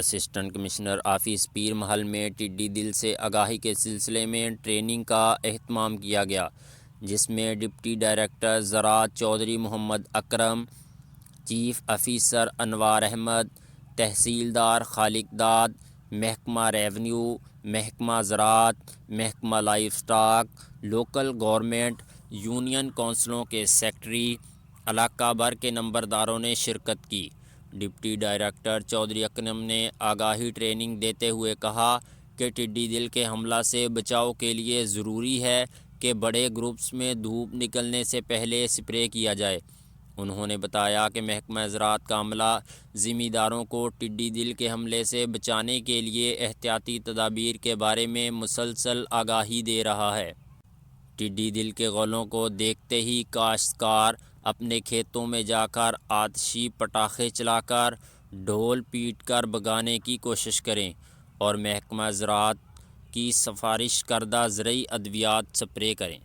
Assistant commissioner office پیرمحل میں ٹڈی دل سے آگاہی کے سلسلے میں ٹریننگ کا اہتمام کیا گیا، جس میں ڈپٹی ڈائریکٹر زراعت چوہدری محمد اکرم، چیف آفیسر انوار احمد، تحصیلدار خالق، محکمہ ریونیو، محکمہ زراعت، محکمہ livestock, local government, union کونسلوں کے سیکرٹری، علاقہ بھر کے نمبرداروں نے شرکت کی۔ ڈپٹی ڈائریکٹر چوہدری اکرم نے آگاہی ٹریننگ دیتے ہوئے کہا کہ ٹڈی دل کے حملہ سے بچاؤ کے لیے ضروری ہے کہ بڑے گروپس میں دھوپ نکلنے سے پہلے اسپرے کیا جائے۔ انہوں نے بتایا کہ محکمہ زراعت کا عملہ زمینداروں کو ٹڈی دل کے حملے سے بچانے کے لیے احتیاطی تدابیر کے بارے میں مسلسل آگاہی دے رہا ہے۔ ٹڈی دل کے غلوں کو دیکھتے ہی کاشتکار اپنے کھیتوں میں جا کر آتشی پٹاخے چلا کر، ڈھول پیٹ کر بھگانے کی کوشش کریں اور محکمہ زراعت کی سفارش کردہ زرعی ادویات سپرے کریں۔